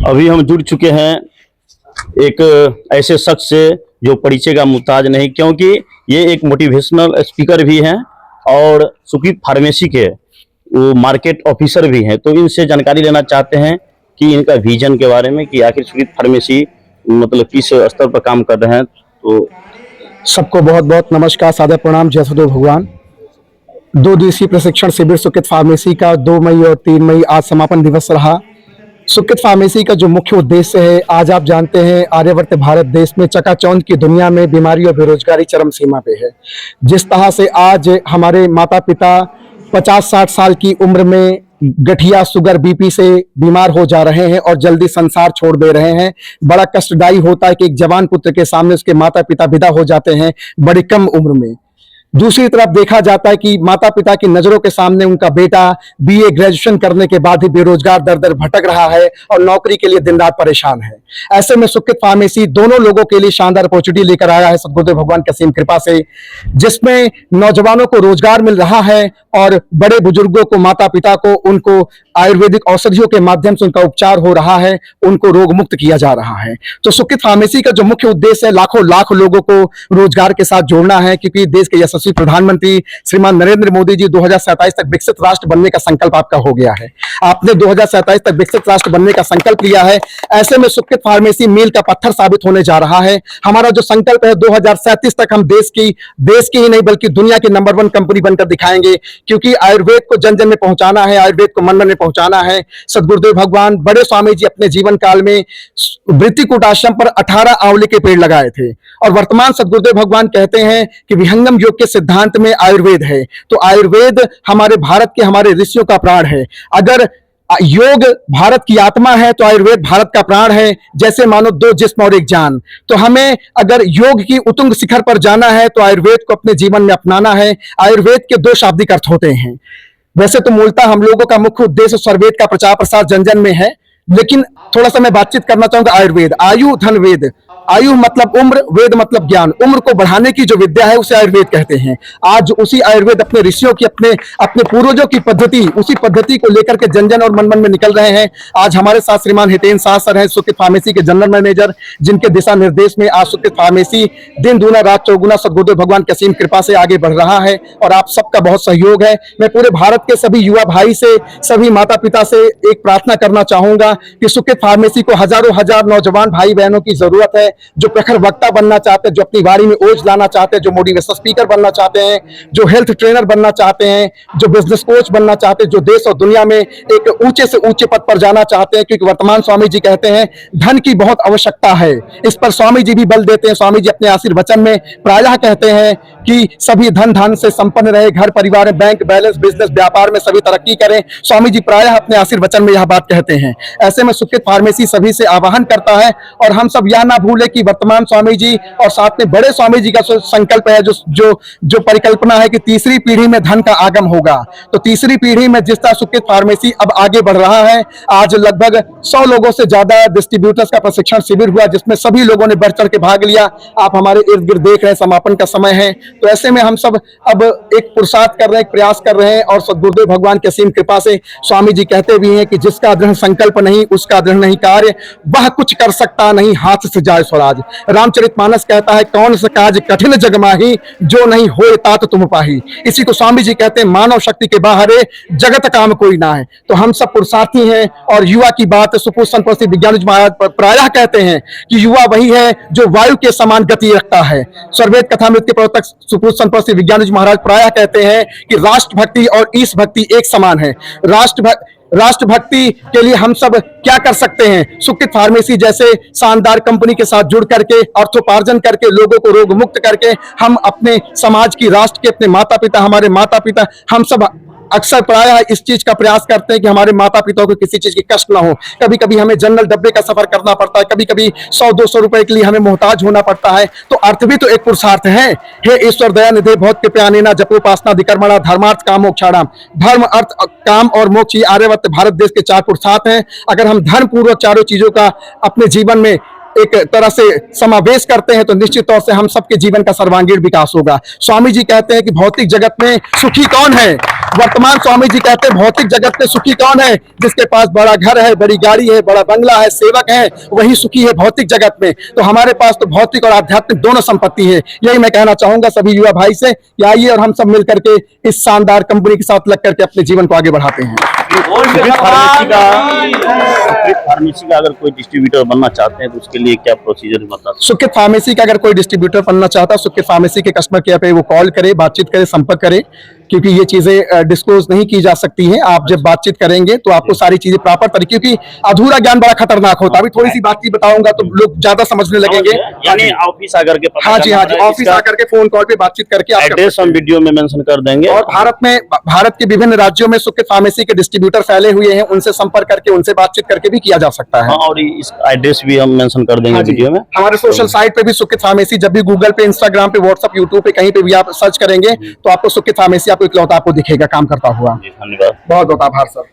अभी हम जुड़ चुके हैं एक ऐसे शख्स से जो परिचय का मुहताज नहीं, क्योंकि ये एक मोटिवेशनल स्पीकर भी हैं और सुकृत फार्मेसी के वो मार्केट ऑफिसर भी हैं। तो इनसे जानकारी लेना चाहते हैं कि इनका विजन के बारे में कि आखिर सुकृत फार्मेसी मतलब किस स्तर पर काम कर रहे हैं। तो सबको बहुत बहुत नमस्कार, सादर प्रणाम, जय सदगुरु भगवान। 2 दिवसीय प्रशिक्षण शिविर सुकृत फार्मेसी का 2 मई और 3 मई आज समापन दिवस रहा। सुकृत फार्मेसी का जो मुख्य उद्देश्य है, आज आप जानते हैं आर्यवर्त भारत देश में चकाचौंध की दुनिया में बीमारी और बेरोजगारी चरम सीमा पे है। जिस तरह से आज हमारे माता पिता 50-60 साल की उम्र में गठिया, शुगर, बीपी से बीमार हो जा रहे हैं और जल्दी संसार छोड़ दे रहे हैं। बड़ा कष्टदायी होता है कि एक जवान पुत्र के सामने उसके माता पिता विदा हो जाते हैं बड़ी कम उम्र में। दूसरी तरफ देखा जाता है कि माता पिता की नजरों के सामने उनका बेटा बीए ग्रेजुएशन करने के बाद भी बेरोजगार दर दर भटक रहा है और नौकरी के लिए दिन रात परेशान है। ऐसे में सुकृत फार्मेसी दोनों लोगों के लिए शानदार अपॉर्चुनिटी लेकर आया है सद्गुरुदेव भगवान की असीम कृपा से, जिसमें नौजवानों को रोजगार मिल रहा है और बड़े बुजुर्गों को, माता पिता को, उनको आयुर्वेदिक औषधियों के माध्यम से उनका उपचार हो रहा है, उनको रोग मुक्त किया जा रहा है। तो सुकृत फार्मेसी का जो मुख्य उद्देश्य है, लाखों लाख लोगों को रोजगार के साथ जोड़ना है, क्योंकि देश के यशस्वी प्रधानमंत्री श्रीमान नरेंद्र मोदी जी 2027 तक विकसित राष्ट्र बनने का संकल्प आपका हो गया है। आपने 2027 तक विकसित राष्ट्र बनने का संकल्प लिया है। ऐसे में सुकृत फार्मेसी मील का पत्थर साबित होने जा रहा है। हमारा जो संकल्प है 2037 तक हम देश की ही नहीं बल्कि दुनिया की नंबर 1 कंपनी बनकर दिखाएंगे, क्योंकि आयुर्वेद को जन जन में पहुंचाना है, आयुर्वेद को मन मन में पहुंचाना है। सद्गुरुदेव भगवान बड़े स्वामी जी अपने जीवन काल में वृत्तिकूट आश्रम पर 18 आंवले के पेड़ लगाए थे और वर्तमान सद्गुरुदेव भगवान कहते हैं कि विहंगम योग के सिद्धांत में आयुर्वेद है। तो आयुर्वेद हमारे भारत के, हमारे ऋषियों का प्राण है। अगर योग भारत की आत्मा है तो आयुर्वेद भारत का प्राण है। जैसे मानो 2 जिस्म और 1 जान। तो हमें अगर योग की उत्तुंग शिखर पर जाना है तो आयुर्वेद को अपने जीवन में अपनाना है। आयुर्वेद के 2 शाब्दिक अर्थ होते हैं। वैसे तो मूलतः हम लोगों का मुख्य उद्देश्य स्वरवेद का प्रचार प्रसार जन जन में है, लेकिन थोड़ा सा मैं बातचीत करना चाहूंगा आयुर्वेद। आयु धन वेद। आयु मतलब उम्र, वेद मतलब ज्ञान। उम्र को बढ़ाने की जो विद्या है उसे आयुर्वेद कहते हैं। आज उसी आयुर्वेद अपने ऋषियों की, अपने पूर्वजों की पद्धति, उसी पद्धति को लेकर के जन जन और मन मन में निकल रहे हैं। आज हमारे साथ श्रीमान हितेंद्र शाह सर हैं, सुकृत फार्मेसी के जनरल मैनेजर, जिनके दिशा निर्देश में आज सुकृत फार्मेसी दिन दूना रात चौगुना सद्गुरुदेव भगवान की असीम कृपा से आगे बढ़ रहा है और आप सबका बहुत सहयोग है। मैं पूरे भारत के सभी युवा भाई से, सभी माता पिता से एक प्रार्थना करना चाहूंगा कि सुकृत फार्मेसी को हजारों हजार नौजवान भाई बहनों की जरूरत है, जो प्रखर वक्ता बनना चाहते हैं, जो अपनी वाणी में ओज लाना चाहते हैं, जो मोटिवेशनल स्पीकर बनना चाहते हैं, जो हेल्थ ट्रेनर बनना चाहते हैं, जो बिजनेस कोच बनना चाहते हैं, जो देश और दुनिया में एक ऊंचे से ऊंचे पद पर जाना चाहते हैं। क्योंकि वर्तमान स्वामी जी कहते हैं धन की बहुत आवश्यकता है। इस पर स्वामी जी भी बल देते हैं। स्वामी जी अपने आशीर्वचन में प्रायः कहते हैं कि सभी धन धान से संपन्न रहे, घर परिवार में बैंक बैलेंस, बिजनेस व्यापार में सभी तरक्की करें। स्वामी जी प्रायः अपने आशीर्वचन में यह बात कहते हैं। ऐसे में सुकृत फार्मेसी सभी से आह्वान करता है और हम सब यह ना भूले कि वर्तमान स्वामी जी और साथ में बड़े स्वामी जी का संकल्प है, जो परिकल्पना है कि तीसरी पीढ़ी में धन का आगम होगा। तो तीसरी पीढ़ी में जिस तरह सुकृत फार्मेसी अब आगे बढ़ रहा है, आज लगभग 100 लोगों से ज्यादा डिस्ट्रीब्यूटर्स का प्रशिक्षण शिविर हुआ, जिसमें सभी लोगों ने बढ़ चढ़ के भाग लिया। आप हमारे इर्द गिर्द देख रहे हैं, समापन का समय है। तो ऐसे में हम सब अब एक पुरुषार्थ कर रहे हैं, एक प्रयास कर रहे हैं और सद्गुरुदेव भगवान की असीम कृपा से स्वामी जी कहते भी हैं कि जिसका दृढ़ संकल्प नहीं, उसका दृढ़ नहीं कार्य, वह कुछ कर सकता नहीं, हाथ से जाए स्वराज। रामचरितमानस कहता है कौन सा काज कठिन जग माही, जो नहीं होए तात तुम पाही। इसी को स्वामी जी कहते हैं मानव शक्ति के बाहरे जगत काम कोई ना है। तो हम सब पुरुषार्थी हैं और युवा की बात सुपूत संत प्रसिद्ध विज्ञान महाराज प्रायः कहते हैं कि युवा वही है जो वायु के समान गति रखता है। स्वरवेद कथामृत के प्रवर्तक सुपूत संत प्रसिद्ध विज्ञान महाराज प्रायः कहते हैं कि राष्ट्रभक्ति और ईश भक्ति एक समान है। राष्ट्रभक्ति के लिए हम सब क्या कर सकते हैं? सुकृत फार्मेसी जैसे शानदार कंपनी के साथ जुड़ करके, अर्थोपार्जन करके, लोगों को रोग मुक्त करके हम अपने समाज की, राष्ट्र के, अपने माता पिता, हमारे माता पिता, हम सब अक्सर प्रायः इस चीज का प्रयास करते हैं कि हमारे माता पिता को किसी चीज की कष्ट ना हो। कभी कभी हमें जनरल डब्बे का सफर करना पड़ता है, कभी कभी 100-200 रुपए के लिए हमें मोहताज होना पड़ता है। तो अर्थ भी तो एक पुरुषार्थ है। हे ईश्वर दया निधे बहुत कृपया जपोपासना अधिकर्मणा धर्मार्थ काम मोक्षाणाम। धर्म, अर्थ, काम और मोक्ष, आर्यवर्त भारत देश के 4 पुरुषार्थ हैं। अगर हम धर्म पूर्वक चारों चीजों का अपने जीवन में एक तरह से समावेश करते हैं तो निश्चित तौर से हम सबके जीवन का सर्वांगीण विकास होगा। स्वामी जी कहते हैं कि भौतिक जगत में सुखी कौन है, वर्तमान स्वामी जी कहते हैं भौतिक जगत में सुखी कौन है, जिसके पास बड़ा घर है, बड़ी गाड़ी है, बड़ा बंगला है, सेवक है, वही सुखी है भौतिक जगत में। तो हमारे पास तो भौतिक और आध्यात्मिक दोनों संपत्ति है। यही मैं कहना चाहूंगा सभी युवा भाई से कि आइए और हम सब मिलकर के इस शानदार कंपनी के साथ लग करके अपने जीवन को आगे बढ़ाते हैं। फार्मेसी का अगर कोई डिस्ट्रीब्यूटर बनना चाहते हैं तो उसके लिए क्या प्रोसीजर बता सकते सुकृत फार्मेसी का अगर कोई डिस्ट्रीब्यूटर बनना चाहता है, सुकृत फार्मेसी के कस्टमर केयर पे वो कॉल करे, बातचीत करे, संपर्क करे, क्योंकि ये चीजें डिस्क्लोज नहीं की जा सकती हैं। आप जब बातचीत करेंगे तो आपको सारी चीजें प्रॉपर तरीके, क्योंकि अधूरा ज्ञान बड़ा खतरनाक होता है। अभी थोड़ी सी बातचीत बताऊंगा तो लोग ज्यादा समझने लगेंगे। यानी ऑफिस आकर के पता हाँ जी, हाँ जी, करना है, ऑफिस इसका आकर के फोन कॉल पे बातचीत करके आप एड्रेस हम वीडियो में मेंशन कर देंगे। और भारत के विभिन्न राज्यों में सुकृत फार्मेसी के डिस्ट्रीब्यूटर फैले हुए हैं, उनसे संपर्क करके, उनसे बातचीत करके भी किया जा सकता है। हाँ, और इस एड्रेस भी हम मेंशन कर देंगे हाँ जी। वीडियो में। हमारे सोशल साइट पे भी सुकृत फार्मेसी, जब भी गूगल पे, इंस्टाग्राम पे, व्हाट्सएप, यूट्यूब पे कहीं पे भी आप सर्च करेंगे तो आपको सुकृत फार्मेसी आपको इकलौता आपको दिखेगा काम करता हुआ। जी, धन्यवाद। बहुत बहुत आभार सर।